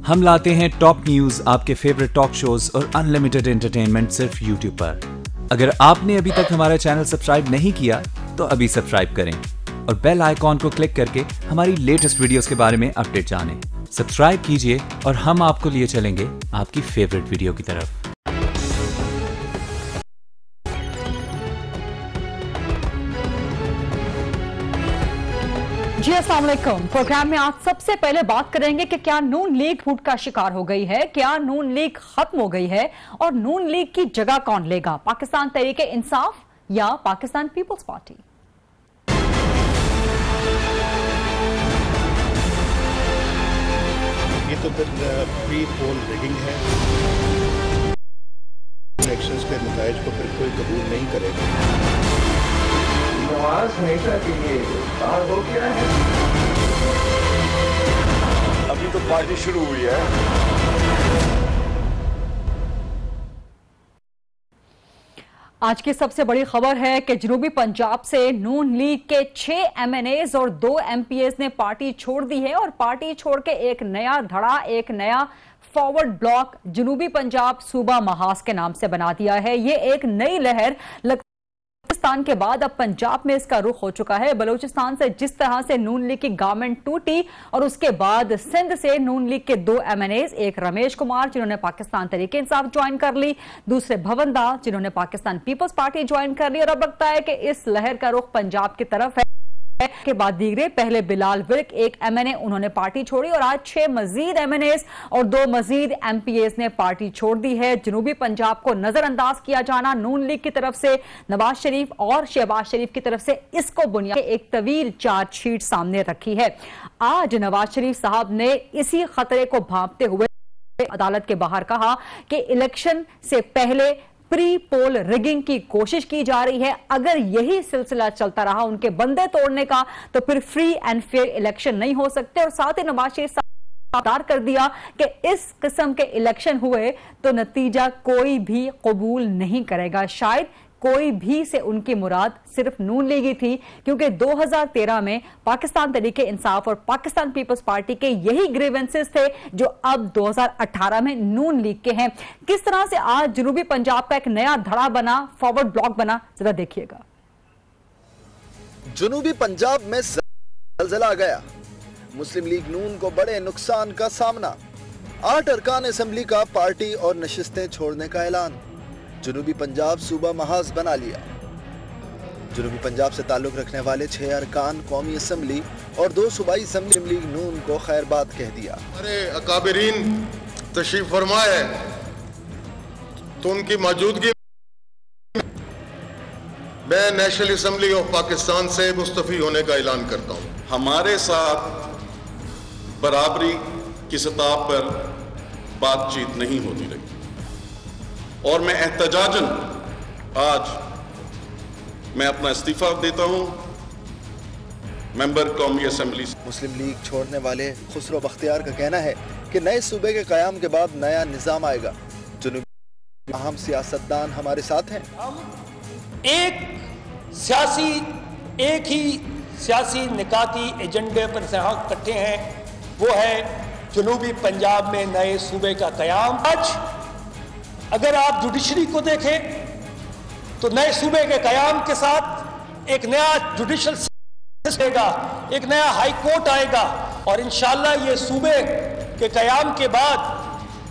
हम लाते हैं top news, आपके फेवरेट टॉक शोज और अनलिमिटेड एंटरटेनमेंट सिर्फ यूट्यूब पर। अगर आपने अभी तक हमारा चैनल सब्सक्राइब नहीं किया तो अभी सब्सक्राइब करें और बेल आइकॉन को क्लिक करके हमारी लेटेस्ट वीडियोस के बारे में अपडेट जानें। सब्सक्राइब कीजिए और हम आपको लिए चलेंगे आपकी फेवरेट वीडियो की तरफ। जी अस्सलाम वालेकुम। प्रोग्राम में आज सबसे पहले बात करेंगे कि क्या नून लीग फूट का शिकार हो गई है, क्या नून लीग खत्म हो गई है और नून लीग की जगह कौन लेगा, पाकिस्तान तहरीक इंसाफ या पाकिस्तान पीपल्स पार्टी। ये तो फिर प्री पोल रिगिंग है। इलेक्शंस के नताइज को फिर कोई कबूल नहीं करेगा। नवाज हमेशा के लिए बाहर हो गया है। अभी तो पार्टी शुरू हुई है। आज की सबसे बड़ी खबर है कि जनूबी पंजाब से नून लीग के 6 MNAs और 2 MPAs ने पार्टी छोड़ दी है और पार्टी छोड़ के एक नया धड़ा, एक नया फॉरवर्ड ब्लॉक जनूबी पंजाब सूबा महाज के नाम से बना दिया है। ये एक नई लहर बलूचिस्तान के बाद अब पंजाब में इसका रुख हो चुका है। बलूचिस्तान से जिस तरह से नून लीग की गवर्नमेंट टूटी और उसके बाद सिंध से नून लीग के 2 MNAs, एक रमेश कुमार जिन्होंने पाकिस्तान तहरीक इंसाफ ज्वाइन कर ली, दूसरे भवन दास जिन्होंने पाकिस्तान पीपल्स पार्टी ज्वाइन कर ली और अब लगता है कि इस लहर का रुख पंजाब की तरफ है। के बाद दीगरे पहले बिलाल विर्क, एक MNA, उन्होंने पार्टी छोड़ी और आज 6 मजीद MNAs और 2 मजीद MPAs ने पार्टी छोड़ दी है। जनूबी पंजाब को नजरअंदाज किया जाना नून लीग की तरफ से, नवाज शरीफ और शहबाज शरीफ की तरफ से, इसको बुनियाद एक तवील चार्जशीट सामने रखी है। आज नवाज शरीफ साहब ने इसी खतरे को भांपते हुए अदालत के बाहर कहा कि इलेक्शन से पहले प्री पोल रिगिंग की कोशिश की जा रही है। अगर यही सिलसिला चलता रहा उनके बंदे तोड़ने का तो फिर फ्री एंड फेयर इलेक्शन नहीं हो सकते। और साथ ही नवाज शरीफ साफ कर दिया कि इस किस्म के इलेक्शन हुए तो नतीजा कोई भी कबूल नहीं करेगा। शायद कोई भी से उनकी मुराद सिर्फ नून लीग ही थी, क्योंकि 2013 में पाकिस्तान तहरीक इंसाफ और पाकिस्तान पीपल्स पार्टी के यही ग्रीवेंसेस थे जो अब 2018 में नून लीग के हैं। किस तरह से आज जनूबी पंजाब का एक नया धड़ा बना, फॉरवर्ड ब्लॉक बना, जरा देखिएगा। जनूबी पंजाब में ज़लज़ला गया, मुस्लिम लीग नून को बड़े नुकसान का सामना, 8 अरकान असेंबली का पार्टी और नशिस्तें छोड़ने का ऐलान, जनूबी पंजाब सूबा महाज बना लिया। जनूबी पंजाब से ताल्लुक रखने वाले 6 अरकान कौमी असेंबली और 2 सूबाई असेंबली लीग नून को खैरबाद कह दिया। अरे अकाबरीन तशरीफ फरमाए तो उनकी मौजूदगी मैं नेशनल असेंबली ऑफ पाकिस्तान से मुस्तफी होने का ऐलान करता हूँ। हमारे साथ बराबरी की सतह पर बातचीत नहीं होती रही और मैं एहतजाजन आज मैं अपना इस्तीफा देता हूं मेंबर कौमी असेंबली। मुस्लिम लीग छोड़ने वाले खुसरो बख्तियार का कहना है कि नए सूबे के क़याम के बाद नया निज़ाम आएगा। जनूबी अहम सियासतदान हमारे साथ हैं। एक ही सियासी निकाती एजेंडे पर इकट्ठे हैं, वो है जनूबी पंजाब में नए सूबे का क़याम। आज अगर आप जुडिशरी को देखें तो नए सूबे के कयाम के साथ एक नया जुडिशल सिस्टम, एक नया हाई कोर्ट आएगा और इंशाल्लाह ये सूबे के कयाम के बाद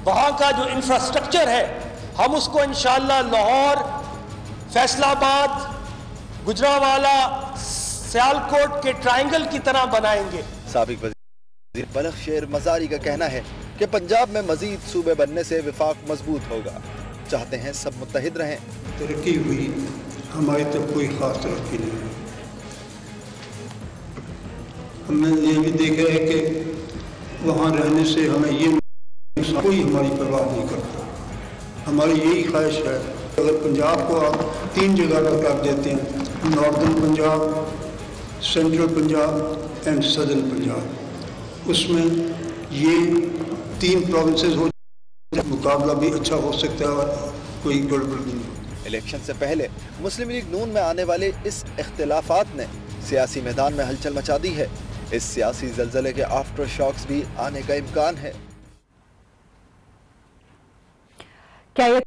वहाँ का जो इंफ्रास्ट्रक्चर है हम उसको इंशाल्लाह लाहौर, फैसलाबाद, गुजरांवाला, सियालकोट के ट्रायंगल की तरह बनाएंगे। साबिक वज़ीर बलख शेर मज़ारी का कहना है कि पंजाब में मजीद सूबे बनने से विफाक मजबूत होगा, चाहते हैं सब मुत्तहिद रहें। तरक्की हुई, हमारी तरफ कोई खास तरक्की नहीं है। हमने ये भी देखा है कि वहाँ रहने से हमें ये कोई हमारी परवाह नहीं करता। हमारी यही ख्वाहिश है अगर पंजाब को आप 3 जगह पर कर देते हैं, northern Punjab, central Punjab and southern Punjab, उसमें ये 3 प्रोविंसेस हो, मुकाबला भी अच्छा हो सकता है और कोई गड़बड़ नहीं। इलेक्शन से पहले मुस्लिम लीग नून में आने वाले इस इख्तिलाफात ने सियासी मैदान में हलचल मचा दी है। इस सियासी जलजले के आफ्टर शॉक्स भी आने का इम्कान है। क्या ये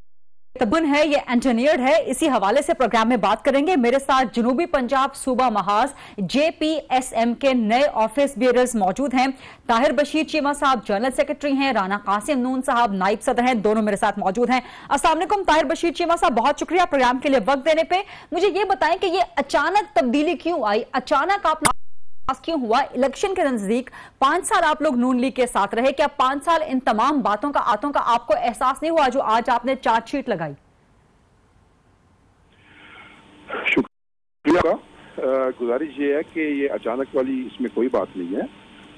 तबन है, ये इंजीनियर्ड है? इसी हवाले से प्रोग्राम में बात करेंगे। मेरे साथ जनूबी पंजाब सूबा महाज JPSM के नए ऑफिस बेयरर्स मौजूद हैं। ताहिर बशीर चीमा साहब जनरल सेक्रेटरी हैं, राना कासिम नून साहब नाइब सदर हैं, दोनों मेरे साथ मौजूद हैं। अस्सलाम वालेकुम ताहिर बशीर चीमा साहब, बहुत शुक्रिया प्रोग्राम के लिए वक्त देने पे। मुझे ये बताएं कि ये अचानक तब्दीली क्यों आई, अचानक आप क्यों हुआ? इलेक्शन के नजदीक 5 साल आप लोग नून लीग के साथ रहे, क्या 5 साल इन तमाम बातों का आपको एहसास नहीं हुआ जो आज आपने चार्जशीट लगाई? शुक्रिया। गुजारिश ये है कि ये अचानक वाली इसमें कोई बात नहीं है।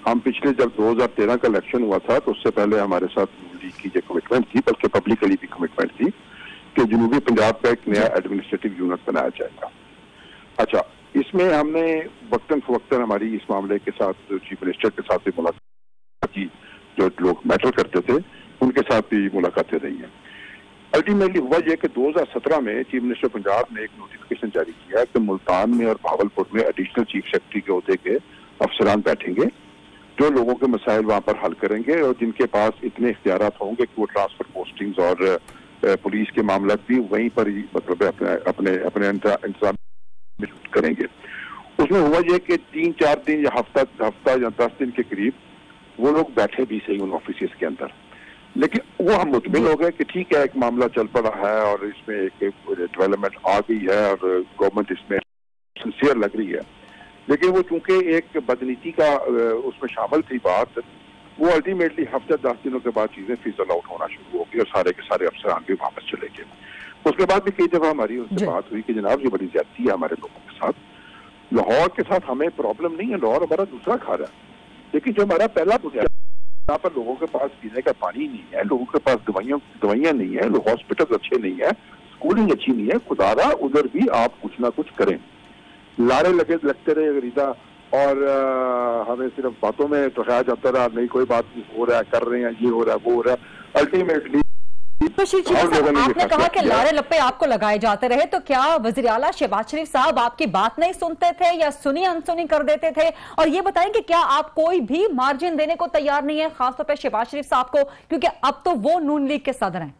हम पिछले जब 2013 का इलेक्शन हुआ था तो उससे पहले हमारे साथ नून लीग की जो कमिटमेंट थी, बल्कि पब्लिकली भी कमिटमेंट थी कि जनूबी पंजाब का एक नया एडमिनिस्ट्रेटिव यूनिट बनाया जाएगा। अच्छा, इसमें हमने वक्तन फवक्तन हमारी इस मामले के साथ चीफ मिनिस्टर के साथ भी मुलाकात की, जो लोग मैटर करते थे उनके साथ भी मुलाकातें रही हैं। अल्टीमेटली हुआ यह कि 2017 में चीफ मिनिस्टर पंजाब ने एक नोटिफिकेशन जारी किया कि मुल्तान में और भावलपुर में एडिशनल चीफ सेक्रेटरी के ओहदे के अफसरान बैठेंगे जो लोगों के मसाइल वहां पर हल करेंगे और जिनके पास इतने इख्तियारात होंगे कि वो ट्रांसफर पोस्टिंग्स और पुलिस के मामला भी वहीं पर ही मतलब अपने इंतजाम करेंगे। उसमें हुआ यह कि 3-4 दिन या हफ्ता या 10 दिन के करीब वो लोग बैठे भी सही उन ऑफिस के अंदर, लेकिन वो हम मुतमिन हो गए कि ठीक है एक मामला चल पड़ा है और इसमें एक डेवलपमेंट आ गई है और गवर्नमेंट इसमें सिंसियर लग रही है। लेकिन वो चूंकि एक बदनीति का उसमें शामिल थी बात, वो अल्टीमेटली हफ्ते 10 दिनों के बाद चीजें फिजल आउट होना शुरू हो गई और सारे के सारे अफसरान भी वापस चले गए। उसके बाद भी कई दफा हमारी उनसे बात हुई कि जनाब ये बड़ी ज्यादती है हमारे लोगों के साथ, लाहौर के साथ हमें प्रॉब्लम नहीं है, लाहौर हमारा दूसरा घर है, लेकिन जो हमारा पहला बुनियाद यहाँ पर लोगों के पास पीने का पानी नहीं है, लोगों के पास दवाइयां नहीं है, लोग हॉस्पिटल अच्छे नहीं है, स्कूलिंग अच्छी नहीं है, खुदारा उधर भी आप कुछ ना कुछ करें। लारे लगते रहे गरीदा और हमें सिर्फ बातों में टकराया जाता रहा, नहीं कोई बात हो रहा है, कर रहे हैं, ये हो रहा है, वो हो रहा है। अल्टीमेटली आपने कहा कि लारे लप्पे आपको लगाए जाते रहे, तो क्या वजीर आला शहबाज शरीफ साहब आपकी बात नहीं सुनते थे या सुनी अनसुनी कर देते थे? और ये बताएं कि क्या आप कोई भी मार्जिन देने को तैयार नहीं है, खासतौर पर शहबाज शरीफ साहब को, क्योंकि अब तो वो नून लीग के सदर हैं?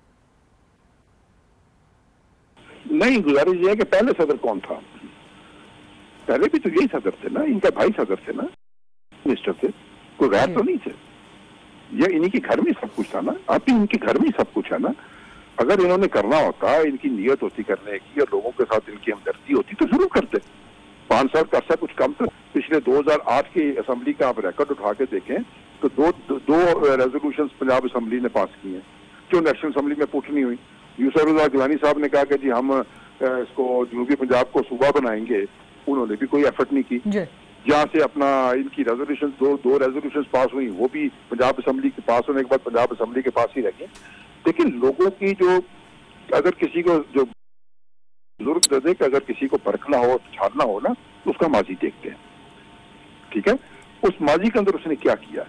नहीं, गुजारिश ये है कि पहले सदर कौन था? पहले भी तो यही सदर थे ना, इनका भाई सदर थे ना, मिनिस्टर थे, कोई गैर तो नहीं थे। ये इन्हीं के घर में सब कुछ था ना, अब भी इनके घर में सब कुछ है ना। अगर इन्होंने करना होता, इनकी नीयत होती करने की और लोगों के साथ इनकी हमदर्दी होती तो जरूर करते। 5 साल का अर्सा कुछ कम था। पिछले 2008 की असेंबली का आप रिकॉर्ड उठा के देखें तो दो रेजोल्यूशन पंजाब असेंबली ने पास की हैं जो नेशनल असेंबली में पुट नहीं हुई। यूसुफ रज़ा गिलानी साहब ने कहा कि जी हम इसको जनूबी पंजाब को सूबा बनाएंगे, उन्होंने भी कोई एफर्ट नहीं की। जहाँ से अपना इनकी रेजोल्यूशन दो रेजोल्यूशन पास हुई, वो भी पंजाब असेंबली के पास होने के बाद पंजाब असेंबली के पास ही रह गई। लेकिन लोगों की जो अगर किसी को जो जरूरत दे कि अगर किसी को परखना हो, छानना हो ना, तो उसका माजी देखते हैं। ठीक है, उस माजी के अंदर उसने क्या किया?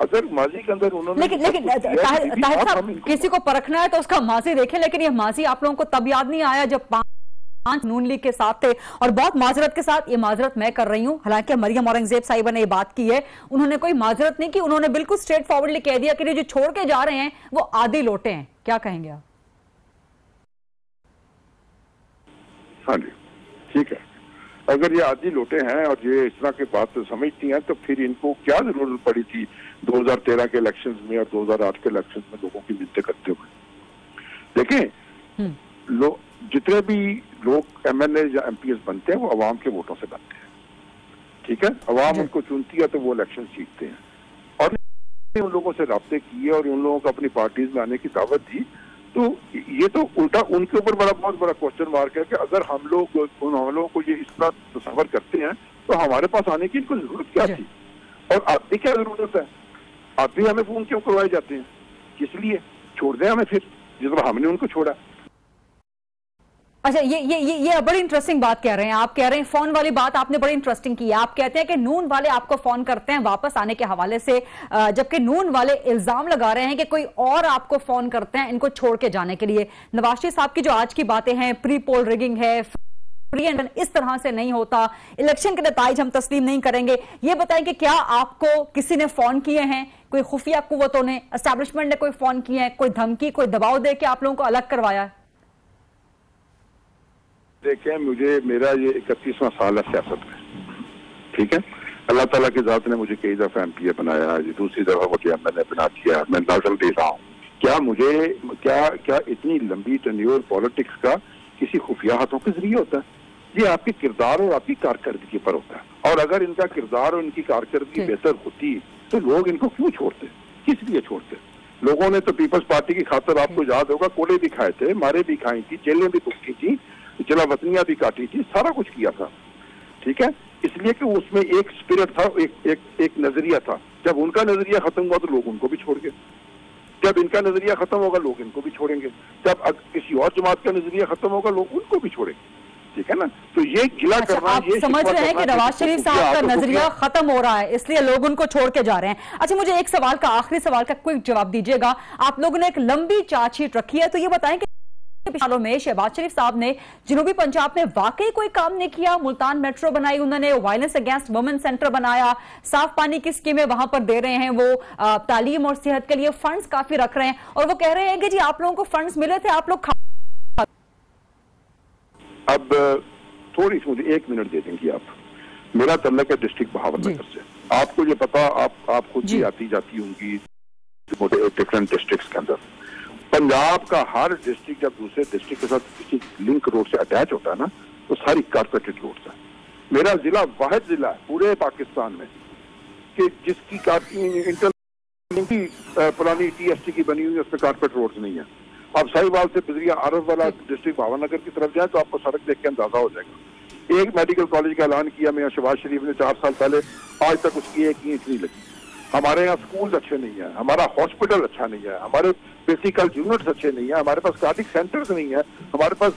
अगर माजी के अंदर उन्होंने लेकिन ताहिर साहब किसी को परखना है तो उसका माजी देखें, लेकिन ये माजी आप लोगों को तब याद नहीं आया जब 5 नून लीग के साथ थे? और बहुत माजरत के साथ ये माजरत मैं कर रही हूं, हालांकि मरियम औरंगजेब साहिबा ने ये बात की है, उन्होंने कोई माजरत नहीं की, उन्होंने बिल्कुल स्ट्रेट फॉरवर्डली कह दिया कि जो छोड़ के जा रहे हैं वो आधे लोटे हैं। क्या कहेंगे आप? हाँ जी, ठीक है। अगर ये आदि लोटे हैं और ये इस तरह की बात समझती हैं तो फिर इनको क्या जरूरत पड़ी थी 2013 के इलेक्शंस में और 2008 के इलेक्शंस में लोगों की मिन्नतें करते हुए? देखें, जितने भी लोग MNA या MPS बनते हैं वो अवाम के वोटों से बनते हैं। ठीक है, अवाम उनको चुनती है तो वो इलेक्शन जीतते हैं। और उन लोगों से राब्ते किए और उन लोगों को अपनी पार्टीज में आने की दावत दी, तो ये तो उल्टा उनके ऊपर बहुत बड़ा क्वेश्चन मार्क है कि अगर हम लोग को ये इस तरह तस्वर करते हैं तो हमारे पास आने की इनको जरूरत क्या थी? और अब भी क्या जरूरत है? अब भी हमें फोन क्यों करवाए जाते हैं? किस लिए? छोड़ दें हमें फिर, जिस तरह हमने उनको छोड़ा। अच्छा, ये बड़ी इंटरेस्टिंग बात कह रहे हैं आप। कह रहे हैं फोन वाली बात आपने बड़ी इंटरेस्टिंग की है। आप कहते हैं कि नून वाले आपको फोन करते हैं वापस आने के हवाले से, जबकि नून वाले इल्जाम लगा रहे हैं कि कोई और आपको फोन करते हैं इनको छोड़ के जाने के लिए। नवाज शरीफ साहब की जो आज की बातें हैं, प्री पोल रिगिंग है, फ्री एंड इस तरह से नहीं होता, इलेक्शन के नतीजे हम तस्लीम नहीं करेंगे, ये बताएं कि क्या आपको किसी ने फोन किए हैं? कोई खुफिया कुव्वतों ने, एस्टैब्लिशमेंट ने कोई फोन किए हैं, कोई धमकी, कोई दबाव दे के आप लोगों को अलग करवाया है? देखें, मेरा ये 31वां साल है सियासत में, ठीक है। अल्लाह ताला की जात ने मुझे कई दफा एमपीए बनाया, दूसरी दफा वो मैंने बना दिया, मैं नजर दे रहा हूँ। क्या इतनी लंबी टेन्योर पॉलिटिक्स का किसी खुफिया हाथों के जरिए होता है? ये आपके किरदार और आपकी कारकर्दगी पर होता है। और अगर इनका किरदार और इनकी कारकर्दगी बेहतर होती तो लोग इनको क्यों छोड़ते, किस लिए छोड़ते? लोगों ने तो पीपल्स पार्टी की खातर, आपको याद होगा, कोड़े भी खाए थे, मारे भी खाई थी, जेलें भी कुटी थी, जलावतनियां भी काटी थी, सारा कुछ किया था, ठीक है। इसलिए कि उसमें एक स्पिरिट था, एक नजरिया था। जब उनका नजरिया खत्म हुआ तो लोग उनको भी छोड़ गए। जब इनका नजरिया खत्म होगा लोग इनको भी छोड़ेंगे। जब किसी और जमात का नजरिया खत्म होगा लोग उनको भी छोड़ेंगे, ठीक है ना। तो ये गिला करना, आप समझ रहे हैं कि नवाज शरीफ साहब का नजरिया खत्म हो रहा है, इसलिए लोग उनको छोड़ के जा रहे हैं। अच्छा, मुझे एक सवाल का, आखिरी सवाल का क्विक जवाब दीजिएगा। आप लोगों ने एक लंबी चार्जशीट रखी है, तो ये बताएं कि सालों में शहबाज शरीफ साहब ने जनूबी पंजाब में वाकई कोई काम नहीं किया? मुल्तान मेट्रो बनाई उन्होंने, वायलेंस अगेंस्ट वुमेन सेंटर बनाया, साफ पानी की स्कीमें वहां पर दे रहे हैं, वो तालीम और सेहत के लिए फंड्स काफी रख रहे हैं, और वो कह रहे हैं कि जी आप लोगों को फंड्स मिले थे, आप लोग अब थोड़ी सी मुझे 1 मिनट दे देंगी आप? मेरा तल्लक है डिस्ट्रिक्ट बहावलनगर से। आपको ये पता, आप खुद भी आती जाती होंगी डिफरेंट डिस्ट्रिक्ट्स के अंदर। पंजाब का हर डिस्ट्रिक्ट जब दूसरे डिस्ट्रिक्ट के साथ किसी लिंक रोड से अटैच होता है ना, तो सारी कारपेटेड रोड्स है। मेरा जिला वाहिद जिला है पूरे पाकिस्तान में कि जिसकी पुरानी TST की बनी हुई है, उसमें कारपेट रोड्स नहीं है। आप साहिवाल से बिजरिया आरफ वाला डिस्ट्रिक्ट भावनगर की तरफ जाए तो आपको सड़क देख के अंदाजा हो जाएगा। एक मेडिकल कॉलेज का ऐलान किया मियां शहबाज शरीफ ने 4 साल पहले, आज तक उसकी एक ईंट नहीं लगी। हमारे यहाँ स्कूल अच्छे नहीं है, हमारा हॉस्पिटल अच्छा नहीं है, हमारे बेसिकल यूनिट्स अच्छे नहीं है, हमारे पास कार्डिक सेंटर्स नहीं है, हमारे पास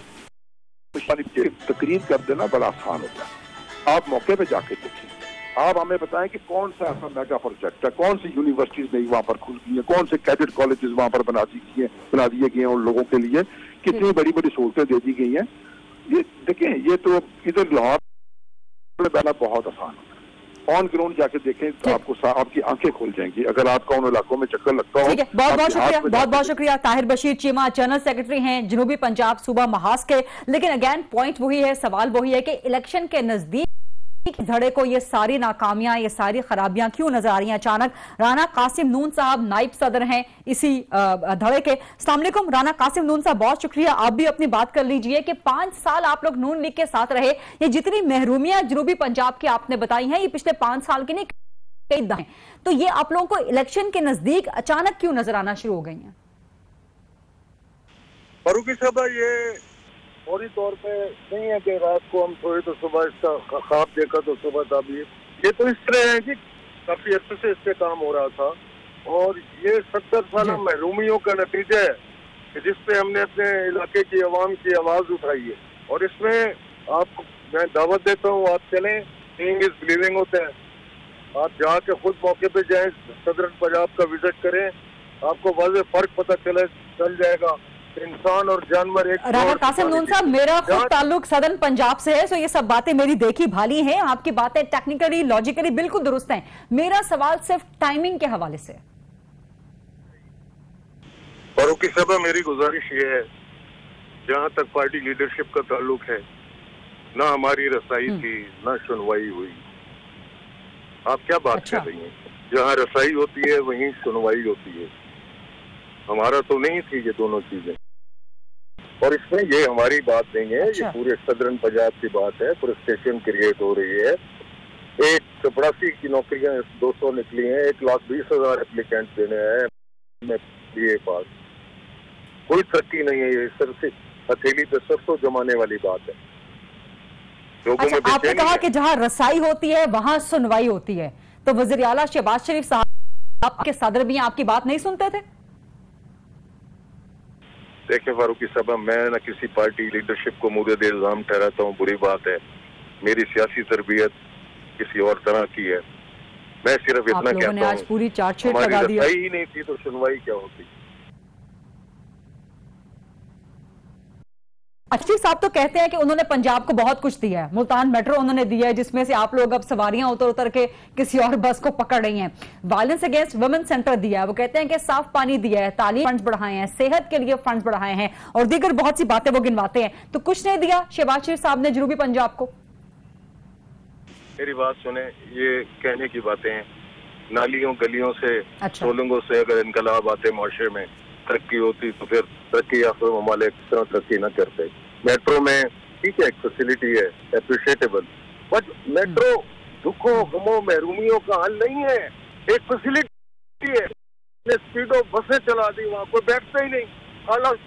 तकरीर कर देना बड़ा आसान होता है। आप मौके पे जाके देखिए, आप हमें बताएं कि कौन सा ऐसा मेगा प्रोजेक्ट है, कौन सी यूनिवर्सिटीज नई वहां पर खुल गई है, कौन से कैडेट कॉलेजेस वहां पर बना दिए गए हैं उन लोगों के लिए, कितनी बड़ी बड़ी सहूलतें दे दी गई हैं। ये देखें, ये तो इधर लाहौर में बना बहुत आसान होता है। ऑन ग्राउंड जाके देखें तो आपको आपकी आंखें खुल जाएंगी अगर आपका उन इलाकों में चक्कर लगता हो। बहुत बहुत शुक्रिया। ताहिर बशीर चीमा जनरल सेक्रेटरी हैं जनूबी पंजाब सूबा महाज के। लेकिन अगेन पॉइंट वही है, सवाल वही है कि इलेक्शन के नजदीक धड़े को ये सारी नाकामियां, ये सारी खराबियां क्यों नजर आ रही हैं अचानक? राना कासिम नून साहब नाइब सदर हैं इसी धड़े के। अस्सलाम वालेकुम राना कासिम नून साहब, बहुत शुक्रिया, आप भी अपनी बात कर लीजिए कि 5 साल आप लोग नून लीग के साथ रहे, ये जितनी महरूमियां जनूबी पंजाब की आपने बताई हैं, ये पिछले 5 साल की नहीं, कई दहाई, तो ये आप लोगों को इलेक्शन के नजदीक अचानक क्यों नजर आना शुरू हो गई हैं? फारूकी साहब, ये फौरी तौर पे नहीं है कि रात को हम सोए तो सुबह इसका ख्वाब देखा तो सुबह ताबीर। ये तो इस तरह है कि काफी अच्छे से इस पे काम हो रहा था, और ये 70 साल महरूमियों का नतीजा है जिस पे हमने अपने इलाके की आवाम की आवाज उठाई है। और इसमें आपको मैं दावत देता हूँ, आप चलें, सीइंग इज बिलीविंग होता है। आप जाके खुद मौके पे जाएं, सदरन पंजाब का विजिट करें, आपको वाज़ेह फर्क पता चल जाएगा। इंसान और जानवर एक। राना कासिम नून साहब, मेरा खुद ताल्लुक सदर्न पंजाब से है, सो ये सब बातें मेरी देखी भाली हैं, आपकी बातें टेक्निकली लॉजिकली बिल्कुल दुरुस्त हैं। मेरा सवाल सिर्फ टाइमिंग के हवाले से। फारूकी साहब, मेरी गुजारिश ये है, जहां तक पार्टी लीडरशिप का ताल्लुक है, ना हमारी रसाई थी ना सुनवाई हुई। आप क्या बात कर रही हैं? जहाँ रसाई होती है वहीं सुनवाई होती है। हमारा तो नहीं थी ये दोनों चीजें, और इसमें ये हमारी बात नहीं है, ये पूरे सदरन पंजाब की बात है। फ्रस्ट्रेशन क्रिएट हो रही है। 184 की नौकरियां 200 निकली हैं, 1,20,000 एप्लीकेंट देने हैं BA पास। कोई तरक्की नहीं है, ये सिर्फ हथेली पे सरसों जमाने वाली बात है। लोगों में आपने कहा कि जहां रसाई होती है वहां सुनवाई होती है, तो वज़ीर आला शहबाज शरीफ साहब आपके सदर भी आपकी बात नहीं सुनते थे? देखिए फारूकी साहब, मैं न किसी पार्टी लीडरशिप को मुर्द इल्जाम ठहराता हूँ, बुरी बात है। मेरी सियासी तरबियत किसी और तरह की है। मैं सिर्फ इतना कहता हूँ, आज पूरी चार्जशीट लगा दी। रसाई ही नहीं थी तो सुनवाई क्या होती? अशीफ साहब तो कहते हैं कि उन्होंने पंजाब को बहुत कुछ दिया है, मुल्तान मेट्रो उन्होंने दिया है जिसमें से आप लोग अब सवारियां उतर उतर के किसी और बस को पकड़ रही हैं। वायलेंस अगेंस्ट वुमेन सेंटर दिया है, वो कहते हैं कि साफ पानी दिया है, तालीम फंड्स बढ़ाए हैं, सेहत के लिए फंड्स बढ़ाए हैं और दीगर बहुत सी बातें वो गिनवाते हैं। तो कुछ नहीं दिया शहबाज शरीफ साहब ने जनूबी पंजाब को? मेरी बात सुने, ये कहने की बातें हैं। नालियों गलियों से, सोलंगों से अगर इनकलाब आते माशरे में, तरक्की होती तो फिर तरक्की याफ्ता ममालिक इस तरह तरक्की न करते। मेट्रो में ठीक है, एक फैसिलिटी है, एप्रिशिएटेबल, बट मेट्रो दुखों गमों महरूमियों का हल नहीं है। एक फैसिलिटी है, स्पीडो बसें चला दी, वहाँ कोई बैठता ही नहीं,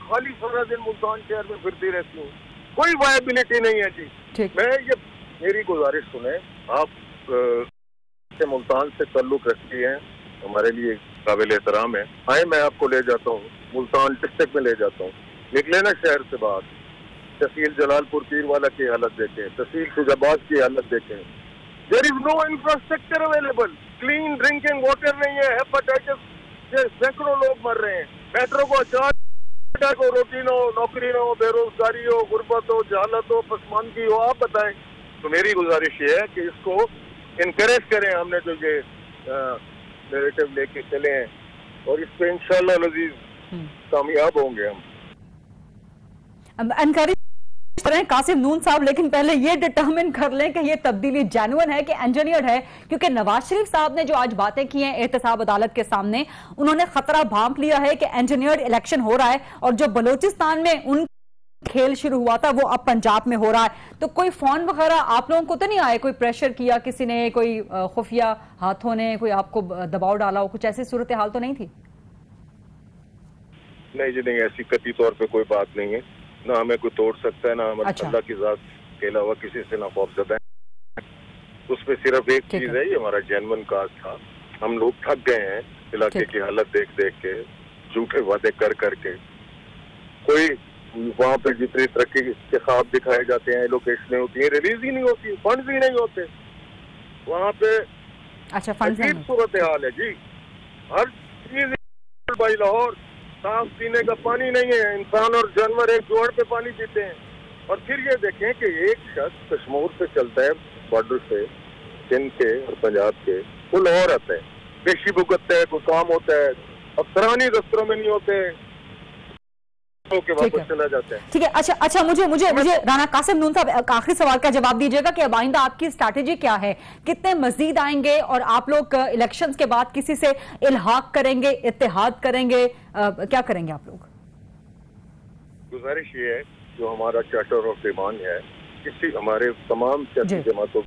खाली सारा दिन मुल्तान शहर में फिरती रहती हूँ, कोई वायबिलिटी नहीं है जी। मैं ये मेरी गुजारिश सुने, आप मुल्तान से ताल्लुक रखती हैं, हमारे लिए काबिल एहतराम है। आए मैं आपको ले जाता हूँ, मुल्तान डिस्ट्रिक्ट में ले जाता हूँ, निकले ना शहर से बाहर, तहसील जलालपुर पीरवाला की हालत देखें, तहसील फैजाबाद की हालत देखें। There is no infrastructure available, clean drinking water नहीं है, हेपेटाइटिस से सैकड़ों लोग मर रहे हैं। मेट्रो को अचानक को रोटी न हो, नौकरी न हो, बेरोजगारी हो, गुर्बत हो, जहालत हो, पसमानगी हो, आप बताएं। तो मेरी गुजारिश ये है कि इसको इनकरेज करें। हमने जो ये नैरेटिव लेके चले हैं और इस पे इंशाअल्लाह अज़ीज कामयाब होंगे हम। एनकरेज करें कासिम नून साहब, लेकिन पहले ये डिटरमिन कर लें कि ये तब्दीली जेन्युइन है कि इंजीनियर्ड है, क्योंकि नवाज शरीफ साहब ने जो आज बातें की हैं एहतसाब अदालत के सामने, उन्होंने खतरा भांप लिया है कि इंजीनियर्ड इलेक्शन हो रहा है और जो बलोचिस्तान में उन खेल शुरू हुआ था वो अब पंजाब में हो रहा है। तो कोई फोन वगैरह आप लोगों को तो नहीं आए, कोई प्रेशर किया किसी ने, कोई खुफिया हाथों ने कोई आपको दबाव डाला हो, कुछ ऐसी सूरत हाल तो नहीं थी? नहीं जी नहीं, ऐसी कतई तौर पे कोई बात नहीं है, ना हमें कोई तोड़ सकता है, ना हमारे अल्लाह की जात के अलावा किसी से ना खौफजदा है। उसमें सिर्फ एक चीज है, ये हमारा जेन्युइन काज था। हम लोग थक गए हैं इलाके की हालत देख देख के, झूठे वादे कर करके। कोई वहाँ पे जितनी तरक्की के ख्वाब दिखाए जाते हैं, लोकेशनें होती हैं, रिलीज ही नहीं होती, फंड्स ही नहीं होते वहाँ पे। अच्छा, फंड्स सूरत हाल है जी, हर चीज भाई। लाहौर साफ पीने का पानी नहीं है, इंसान और जानवर एक जोड़ पे पानी पीते हैं। और फिर ये देखें कि एक शख्स कश्मीर से चलता है, बॉर्डर से, सिंध के और पंजाब के, वो लाहौर आता है, पेशी भुगतता है, कोई काम होता है, अफसरानी दफ्तरों में नहीं होते, वापस चला जाता है। ठीक है, अच्छा मुझे राना कासिम नून साहब आखिरी सवाल का जवाब दीजिएगा कि अब आइंदा आपकी स्ट्रैटेजी क्या है? कितने मजीद आएंगे और आप लोग इलेक्शंस के बाद किसी से इल्हाक करेंगे, इत्तेहाद करेंगे, क्या करेंगे आप लोग? गुजारिश ये है, जो हमारा चार्टर ऑफ डिमांड है, किसी हमारे तमाम सियासी जमातों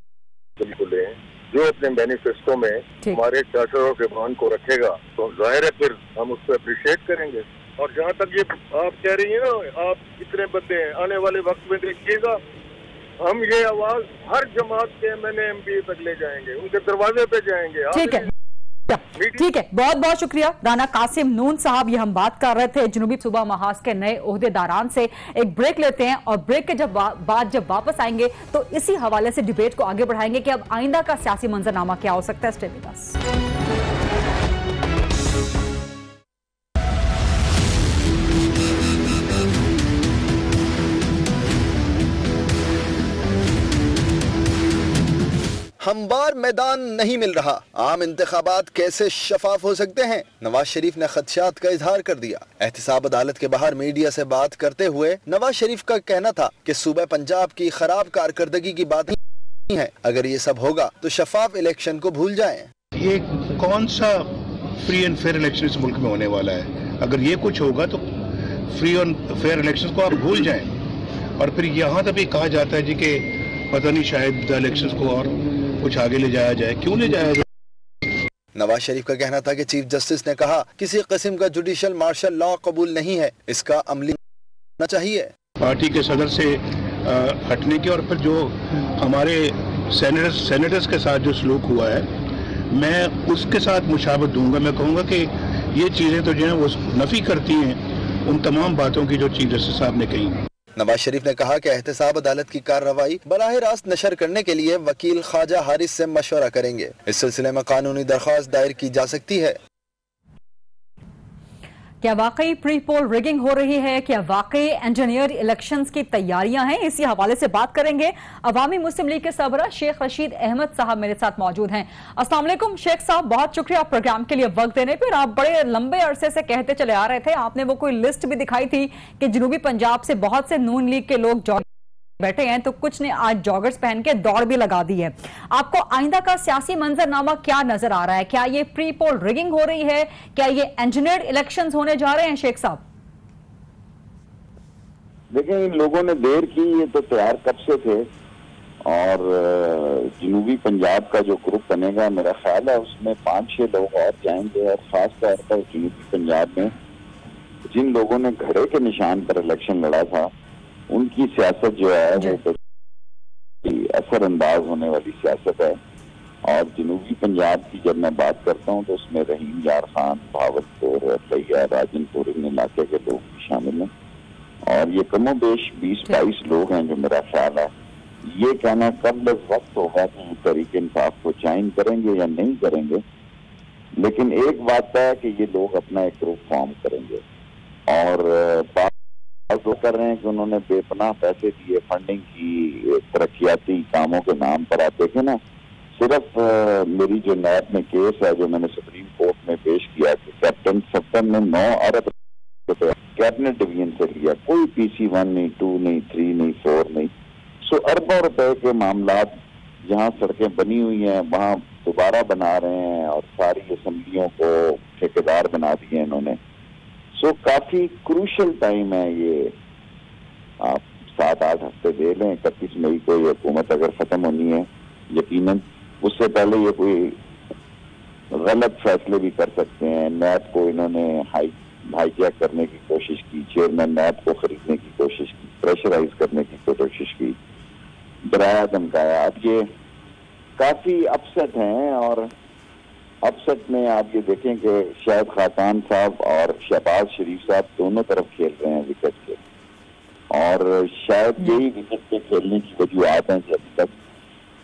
को लें, जो अपने मैनिफेस्टो में हमारे चार्टर ऑफ डिमांड को रखेगा तो जाहिर है फिर हम उसको अप्रिशिएट करेंगे। और जहाँ तक ये आप कह रही हैं ना, आप कितने बंदे हैं, आने वाले वक्त में देखिएगा हम ये आवाज हर जमात के MNA MPA तक ले जाएंगे, उनके दरवाजे पे जाएंगे। ठीक है, ठीक है, बहुत बहुत शुक्रिया राना कासिम नून साहब। ये हम बात कर रहे थे जनूबी सूबा महाज के नए ओहदेदारान से। एक ब्रेक लेते हैं और ब्रेक के बाद जब वापस आएंगे तो इसी हवाले से डिबेट को आगे बढ़ाएंगे कि अब आइंदा का सियासी मंजरनामा क्या हो सकता है। Stay with us. हमवार मैदान नहीं मिल रहा, आम इंतखाबात कैसे शफाफ हो सकते हैं? नवाज शरीफ ने खदशात का इजहार कर दिया। एहतसाब अदालत के बाहर मीडिया से बात करते हुए नवाज शरीफ का कहना था कि सूबे पंजाब की खराब कारकर्दगी की बात नहीं है, अगर ये सब होगा तो शफाफ इलेक्शन को भूल जाएं। ये कौन सा फ्री एंड फेयर इलेक्शन इस मुल्क में होने वाला है? अगर ये कुछ होगा तो फ्री एंड फेयर इलेक्शन को आप भूल जाएं। और फिर यहाँ तक भी कहा जाता है जी कि पता नहीं शायद इलेक्शन को और कुछ आगे ले जाया जाए, क्यों ले जाया जाए? नवाज शरीफ का कहना था कि चीफ जस्टिस ने कहा किसी किस्म का जुडिशल मार्शल लॉ कबूल नहीं है, इसका अमली होना चाहिए। पार्टी के सदर से हटने के और फिर जो हमारे सेनेटर्स के साथ जो सलूक हुआ है, मैं उसके साथ मुशावरत दूंगा। मैं कहूँगा कि ये चीज़ें तो जो है वो नफी करती हैं उन तमाम बातों की जो चीफ जस्टिस साहब ने कही। नवाज शरीफ ने कहा कि एहतसाब अदालत की कार्रवाई बराह रास्त नशर करने के लिए वकील ख्वाजा हारिस से मशवरा करेंगे। इस सिलसिले में कानूनी दरख्वास्त दायर की जा सकती है। क्या वाकई प्री पोल रिगिंग हो रही है? क्या वाकई इंजीनियर इलेक्शंस की तैयारियां हैं? इसी हवाले से बात करेंगे। अवामी मुस्लिम लीग के सरबराह शेख रशीद अहमद साहब मेरे साथ मौजूद हैं। अस्सलाम वालेकुम शेख साहब, बहुत शुक्रिया प्रोग्राम के लिए वक्त देने पर। आप बड़े लंबे अरसे से कहते चले आ रहे थे, आपने वो कोई लिस्ट भी दिखाई थी कि जनूबी पंजाब से बहुत से नून लीग के लोग बैठे हैं, तो कुछ ने आज जॉगर्स पहन के दौड़ भी लगा दी है। आपको आइंदा का सियासी मंजरनामा क्या नजर आ रहा है? क्या ये प्री पोल रिगिंग हो रही है? क्या ये इंजीनियर्ड इलेक्शंस होने जा रहे हैं शेख साहब? देखिए, इन लोगों ने देर की, ये तो तैयार कब से थे। और जनूबी पंजाब का जो ग्रुप बनेगा, मेरा ख्याल है उसमें 5-6 लोग और जाएंगे। और खास तौर पर जनूबी पंजाब में जिन लोगों ने घड़े के निशान पर इलेक्शन लड़ा था, उनकी सियासत जो है वो असरअंदाज होने वाली सियासत है। और जनूबी पंजाब की जब मैं बात करता हूँ तो उसमें रहीम यार खान, भावलपुर, रतैया, राजनपुर इन इलाके के लोग भी शामिल हैं। और ये कमोबेश 20-22 लोग हैं जो मेरा ख्याल है ये कहना कब वक्त होगा कि तहरीक इंसाफ को ज्वाइन करेंगे या नहीं करेंगे। लेकिन एक बात है कि ये लोग अपना एक ग्रुप फॉर्म करेंगे। और तो कर रहे हैं कि उन्होंने बेपनाह पैसे दिए फंडिंग की तरक्याती कामों के नाम पर। आप देखें ना, सिर्फ मेरी जो नैब में केस है जो मैंने सुप्रीम कोर्ट में पेश किया कि कैप्टन सत्तन ने 9 अरब रुपए कैबिनेट डिवीजन से लिया। कोई PC1 नहीं, 2 नहीं, 3 नहीं, 4 नहीं। सो अरबों रुपए के मामला, जहाँ सड़कें बनी हुई हैं वहाँ दोबारा बना रहे हैं और सारी असम्बलियों को ठेकेदार बना दिए इन्होंने। सो काफी क्रूशल टाइम है ये। आप 7-8 हफ्ते दे लें। 31 मई को ये हुकूमत अगर खत्म होनी है, यकीनन उससे पहले ये कोई गलत फैसले भी कर सकते हैं। नैब को इन्होंने हाईजैक करने की कोशिश की, चेयरमैन नैब को खरीदने की कोशिश की, प्रेशराइज करने की कोशिश की, डराया धमकाया। अब ये काफी अपसेट हैं। और अपसेट में आप ये देखें कि शायद खाकान साहब और शहबाज शरीफ साहब दोनों तरफ खेल रहे हैं विकेट के। और शायद यही विकेट पे खेलने की वजूहत हैं कि अभी तक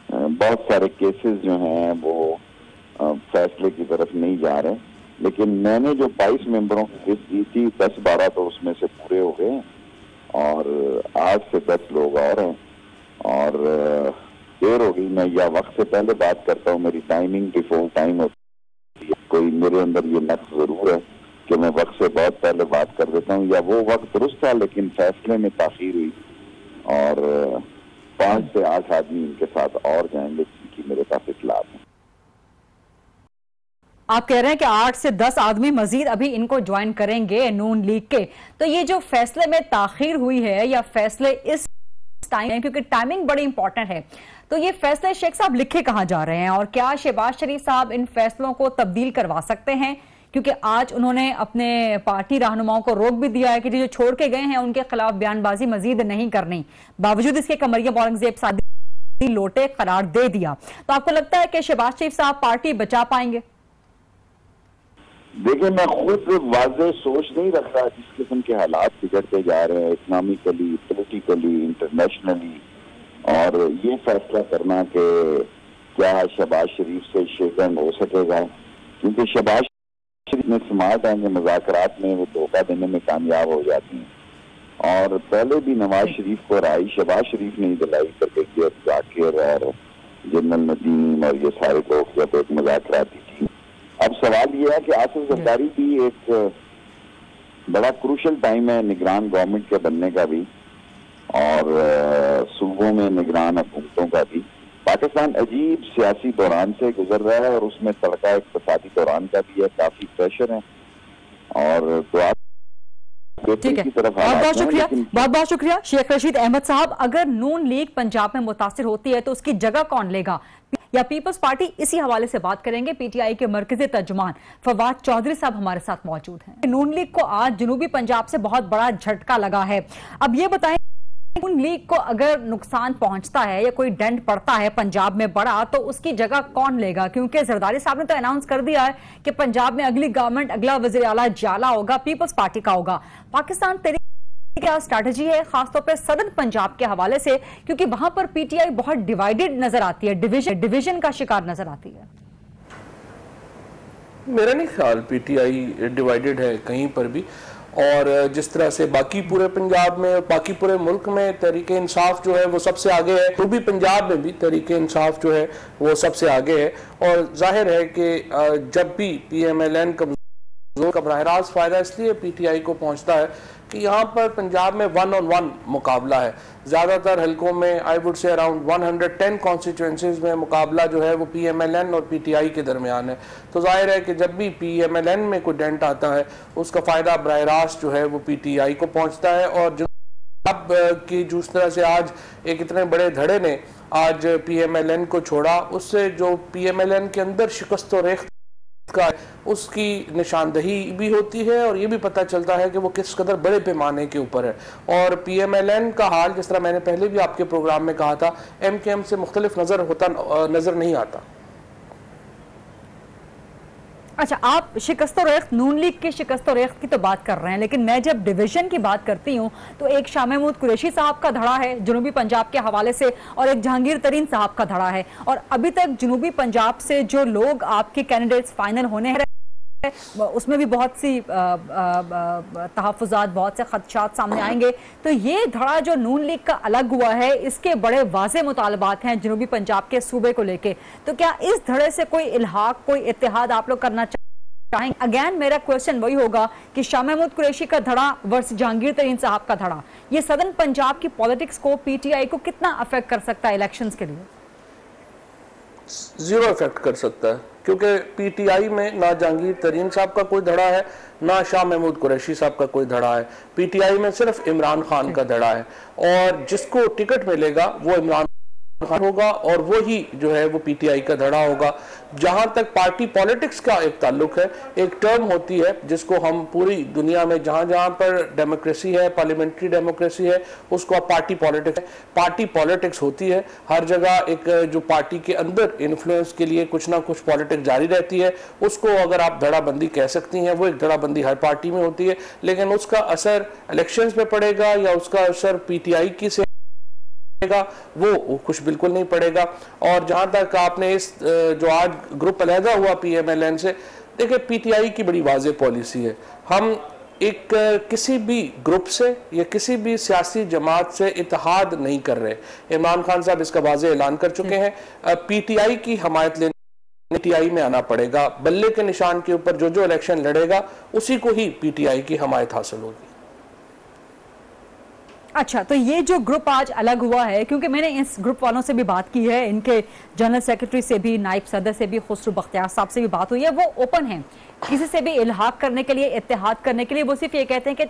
बहुत सारे केसेस जो हैं वो फैसले की तरफ नहीं जा रहे। लेकिन मैंने जो 22 मेंबरों की लिस्ट दी थी, 10-12 तो उसमें से पूरे हो गए और 8 से 10 लोग और हैं। और देर हो गई, मैं या वक्त से पहले बात करता हूँ। मेरी टाइमिंग बिफोर टाइम होती है। कोई मेरे अंदर ये नक्स जरूर है कि मैं वक्त से बहुत पहले बात कर देता हूँ, या वो वक्त दुरुस्त था लेकिन फैसले में ताखीर हुई। और 5 से 8 आदमी इनके साथ और जाएंगे जिनकी मेरे पास इत्तला है। आप कह रहे हैं कि 8 से 10 आदमी मजीद अभी इनको ज्वाइन करेंगे नून लीग के। तो ये जो फैसले में ताखीर हुई है या फैसले इस टाइम है, क्योंकि टाइमिंग बड़ी इंपॉर्टेंट है, तो ये फैसले शेख साहब लिखे कहां जा रहे हैं? और क्या शहबाज शरीफ साहब इन फैसलों को तब्दील करवा सकते हैं? क्योंकि आज उन्होंने अपने पार्टी रहनुमाओं को रोक भी दिया है कि जो छोड़ के गए हैं उनके खिलाफ बयानबाजी मजीद नहीं करनी। बावजूद इसके कमरिया औरंगजेब सादी लोटे करार दे दिया। तो आपको लगता है कि शहबाज शरीफ साहब पार्टी बचा पाएंगे? देखिए, मैं खुद वाज़ेह सोच नहीं रखता जिस किस्म के हालात बिगड़ते जा रहे हैं इकोनॉमिकली, पॉलिटिकली, इंटरनेशनली। और ये फैसला करना कि क्या शहबाज शरीफ से शेकन हो सकेगा, क्योंकि शहबाज शरीफ में स्मार्ट हैं कि मुज़ाकरात में वो धोखा देने में कामयाब हो जाती हैं। और पहले भी नवाज शरीफ को राय शहबाज शरीफ ने दिलाई करके जाकिर और जनरल नदीम और ये सारे लोग जब एक मुज़ाकराती थी। अब सवाल ये है कि आसिफ जरदारी भी एक बड़ा क्रूशल टाइम है निगरान गवर्नमेंट के बनने का भी, और सूबों में निगरान हुकूमतों का भी। पाकिस्तान अजीब सियासी दौरान से गुजर रहा है और उसमें तड़का इक़्तिसादी दौरान का भी है। काफी प्रेशर है और ठीक है। बहुत शुक्रिया, बहुत शुक्रिया शेख रशीद अहमद साहब। अगर नून लीग पंजाब में मुतासिर होती है तो उसकी जगह कौन लेगा, या पीपल्स पार्टी? इसी हवाले से बात करेंगे। PTI के मरकजी तर्जुमान फवाद चौधरी साहब हमारे साथ मौजूद हैं। नून लीग को आज जनूबी पंजाब से बहुत बड़ा झटका लगा है। अब ये बताएं, नून लीग को अगर नुकसान पहुंचता है या कोई डेंट पड़ता है पंजाब में बड़ा, तो उसकी जगह कौन लेगा? क्योंकि जरदारी साहब ने तो अनाउंस कर दिया है कि पंजाब में अगली गवर्नमेंट, अगला वज़ीर आला जाला होगा, पीपल्स पार्टी का होगा। पाकिस्तान तेरी क्या स्ट्रैटेजी है खासतौर पर सदर्न पंजाब के हवाले से, क्योंकि वहां पर PTI बहुत डिवाइडेड नजर आती है, डिवीजन का शिकार नजर आती है? मेरा नहीं ख्याल पीटीआई डिवाइडेड है कहीं पर भी, और जिस तरह से बाकी पूरे पंजाब में और बाकी पूरे मुल्क में तहरीक इंसाफ जो है वो सबसे आगे है, तो भी पंजाब में भी तहरीक इंसाफ जो है वो सबसे आगे है। और जाहिर है कि जब भी PMLN का बराह रास्त फायदा इसलिए पीटीआई को पहुंचता है कि यहाँ पर पंजाब में 1-on-1 मुकाबला है। ज़्यादातर हलकों में I would say around 110 constituencies में मुकाबला जो है वो PMLN और पीटीआई के दरमियान है। तो जाहिर है कि जब भी PMLN में कोई डेंट आता है उसका फ़ायदा बराह रास्त जो है वो पीटीआई को पहुँचता है। और अब की जिस तरह से आज एक इतने बड़े धड़े ने आज PMLN को छोड़ा, उससे जो PMLN के अंदर शिकस्त और रेख्त का उसकी निशानदही भी होती है और ये भी पता चलता है कि वो किस कदर बड़े पैमाने के ऊपर है। और PMLN का हाल, जिस तरह मैंने पहले भी आपके प्रोग्राम में कहा था, MKM से मुख्तलिफ नजर नहीं आता। अच्छा, आप शिकस्त रेख्त नून लीग की शिकस्त रेख्त की तो बात कर रहे हैं, लेकिन मैं जब डिवीजन की बात करती हूं तो एक शाह महमूद कुरैशी साहब का धड़ा है जुनूबी पंजाब के हवाले से, और एक जहांगीर तरीन साहब का धड़ा है। और अभी तक जुनूबी पंजाब से जो लोग आपके कैंडिडेट्स फाइनल होने हैं उसमें भी बहुत सी तहफ़्फ़ुज़ात, बहुत से खदशात सामने आएंगे। तो ये धड़ा जो नून लीग का अलग हुआ है, इसके बड़े वाज़े मुतालबात हैं जुनूबी पंजाब के सूबे को लेके। तो क्या इस धड़े से कोई इल्हाक, कोई इत्तेहाद आप लोग करना चाहेंगे? अगेन मेरा क्वेश्चन वही होगा कि शाह महमूद कुरैशी का धड़ा वर्सेस जहांगीर तरीन साहब का धड़ा, ये सदर्न पंजाब की पॉलिटिक्स को, PTI को कितना अफेक्ट कर सकता है इलेक्शंस के लिए? जीरो इफेक्ट कर सकता है, क्योंकि PTI में ना जहांगीर तरीन साहब का कोई धड़ा है, ना शाह महमूद कुरैशी साहब का कोई धड़ा है। PTI में सिर्फ इमरान खान का धड़ा है, और जिसको टिकट मिलेगा वो इमरान खान होगा और वो ही जो है वो PTI का धड़ा होगा। जहां तक पार्टी पॉलिटिक्स का एक ताल्लुक है, एक टर्म होती है जिसको हम पूरी दुनिया में जहां जहां पर डेमोक्रेसी है, पार्लियामेंट्री डेमोक्रेसी है, उसको अब पार्टी पॉलिटिक्स होती है। हर जगह एक जो पार्टी के अंदर इन्फ्लुएंस के लिए कुछ ना कुछ पॉलिटिक्स जारी रहती है, उसको अगर आप धड़ाबंदी कह सकती हैं, वो एक धड़ाबंदी हर पार्टी में होती है। लेकिन उसका असर इलेक्शंस पे पड़ेगा या उसका असर PTI की से वो कुछ बिल्कुल नहीं पड़ेगा। और जहां तक आपने इस जो आज ग्रुप अलहदा हुआ PMLN से, देखिए PTI की बड़ी वाज़ेह पॉलिसी है, हम एक किसी भी ग्रुप से या किसी भी सियासी जमात से इत्तेहाद नहीं कर रहे। इमरान खान साहब इसका वाज़ेह ऐलान कर चुके हैं, PTI की हमायत लेने PTI में आना पड़ेगा। बल्ले के निशान के ऊपर जो इलेक्शन लड़ेगा उसी को ही PTI की हमायत हासिल होगी। अच्छा, तो ये जो ग्रुप आज अलग हुआ है, क्योंकि मैंने इस ग्रुप वालों से भी बात की है, इनके जनरल सेक्रेटरी से भी, नायब सदर से भी, खुसरू बख्तियार साहब से भी बात हुई है, वो ओपन है किसी से भी इल्हाक करने के लिए, इत्तेहाद करने के लिए। वो सिर्फ ये कहते हैं कि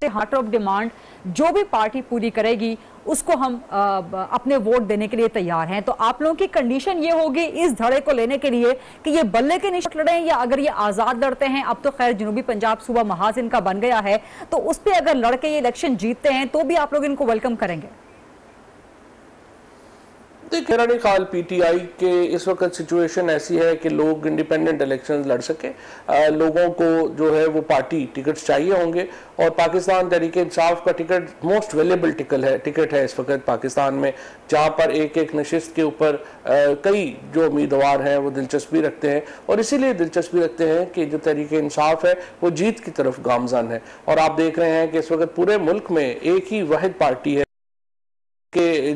हार्ट ऑफ डिमांड जो भी पार्टी पूरी करेगी उसको हम अपने वोट देने के लिए तैयार हैं। तो आप लोगों की कंडीशन ये होगी इस धड़े को लेने के लिए कि ये बल्ले के निशान लड़े, या अगर ये आजाद लड़ते हैं, अब तो खैर जुनूबी पंजाब सूबा महाज इनका बन गया है, तो उस पर अगर लड़के ये इलेक्शन जीतते हैं तो भी आप लोग इनको वेलकम करेंगे? देखिए, मेरा ख्याल PTI के इस वक्त सिचुएशन ऐसी है कि लोग इंडिपेंडेंट इलेक्शंस लड़ सके। लोगों को जो है वो पार्टी टिकट्स चाहिए होंगे, और पाकिस्तान तहरीक इंसाफ का टिकट मोस्ट वैल्यूएबल टिकट है इस वक्त पाकिस्तान में, जहां पर एक एक नशिस्त के ऊपर कई जो उम्मीदवार हैं वो दिलचस्पी रखते हैं, और इसीलिए दिलचस्पी रखते हैं कि जो तहरीक इंसाफ है वो जीत की तरफ गामजन है। और आप देख रहे हैं कि इस वक्त पूरे मुल्क में एक ही वाहिद पार्टी है कि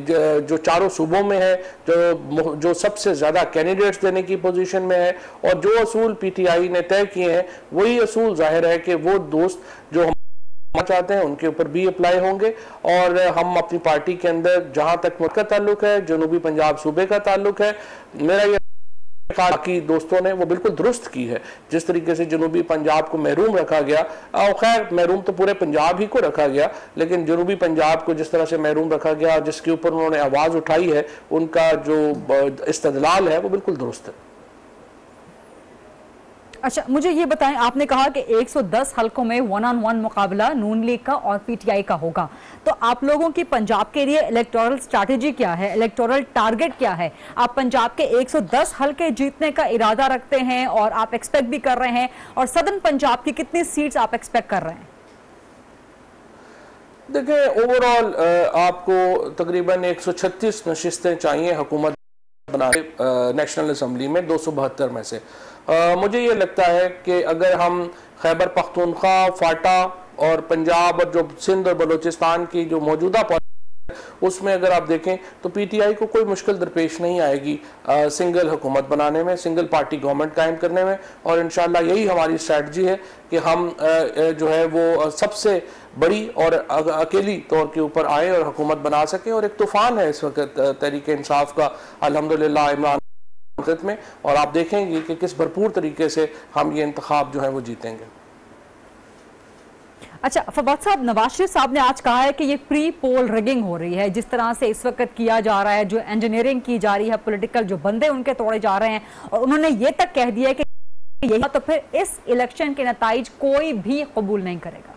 जो चारों सूबों में है, जो सबसे ज़्यादा कैंडिडेट्स देने की पोजीशन में है, और जो असूल PTI ने तय किए हैं वही असूल जाहिर है कि वो दोस्त जो हम चाहते हैं उनके ऊपर भी अप्लाई होंगे। और हम अपनी पार्टी के अंदर जहां तक मुल्क का ताल्लुक है, जनूबी पंजाब सूबे का ताल्लुक है, मेरा ये बाकी दोस्तों ने वो बिल्कुल दुरुस्त की है। जिस तरीके से जनूबी पंजाब को महरूम रखा गया, और खैर महरूम तो पूरे पंजाब ही को रखा गया, लेकिन जनूबी पंजाब को जिस तरह से महरूम रखा गया, जिसके ऊपर उन्होंने आवाज़ उठाई है, उनका जो इस्तदलाल है वो बिल्कुल दुरुस्त है। अच्छा, मुझे ये बताएं, आपने कहा कि 110 हलकों में 1-on-1 मुकाबला नून लीग का और PTI का होगा, तो आप लोगों की पंजाब के लिए इलेक्टोरल स्ट्रैटेजी क्या है, इलेक्टोरल टारगेट क्या है? आप पंजाब के 110 हलके जीतने का इरादा रखते हैं और आप एक्सपेक्ट भी कर रहे हैं, और सदर्न पंजाब की कितनी सीट्स आप एक्सपेक्ट कर रहे हैं? देखिए, ओवरऑल आपको तकरीबन 136 नशिस्तें चाहिए हुकूमत बनाने नेशनल असम्बली में 272 में से, मुझे ये लगता है कि अगर हम खैबर पख्तूनख्वा, फाटा और पंजाब और जो सिंध और बलूचिस्तान की जो मौजूदा उसमें अगर आप देखें तो पीटीआई को कोई मुश्किल दरपेश नहीं आएगी सिंगल हुकूमत बनाने में, सिंगल पार्टी गवर्नमेंट कायम करने में। और इंशाल्लाह यही हमारी स्ट्रैटेजी है कि हम जो है वो सबसे बड़ी और अकेली तौर के ऊपर आए और हुकूमत बना सकें। और एक तूफान है इस वक्त तहरीक इंसाफ का अल्हम्दुलिल्लाह इमरान में, और आप देखेंगे कि किस भरपूर तरीके से हम ये इंतखाब जो है वो जीतेंगे। अच्छा फवाद साहब, नवाज शरीफ साहब ने आज कहा है कि ये प्री पोल रिगिंग हो रही है, जिस तरह से इस वक्त किया जा रहा है, जो इंजीनियरिंग की जा रही है, पॉलिटिकल जो बंदे उनके तोड़े जा रहे हैं, और उन्होंने ये तक कह दिया है कि यही तो फिर इस इलेक्शन के नताइज कोई भी कबूल नहीं करेगा।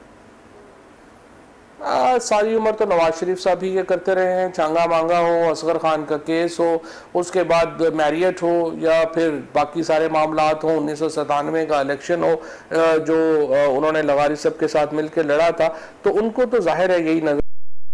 सारी उम्र तो नवाज शरीफ साहब ही ये करते रहे हैं, चांगा मांगा हो, असगर खान का केस हो, उसके बाद मैरियट हो, या फिर बाकी सारे मामलात हो, 1997 का इलेक्शन हो जो उन्होंने लगारी साहब के साथ मिलकर लड़ा था, तो उनको तो जाहिर है यही नजर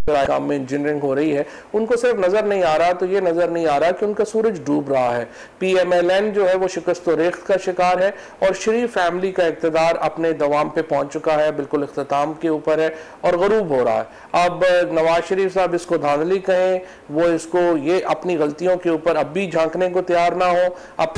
काम में इंजीनियरिंग हो रही है। उनको सिर्फ नजर नहीं आ रहा, तो ये नजर नहीं आ रहा कि उनका सूरज डूब रहा है। PMLN जो है वो शिकस्त व रेख्त का शिकार है, और शरीफ फैमिली का इक़्तिदार अपने दवाम पे पहुंच चुका है, बिल्कुल इख्तिताम के ऊपर है और गरूब हो रहा है। अब नवाज शरीफ साहब इसको धांधली कहें, वो इसको ये अपनी गलतियों के ऊपर अब भी झांकने को तैयार ना हो। अब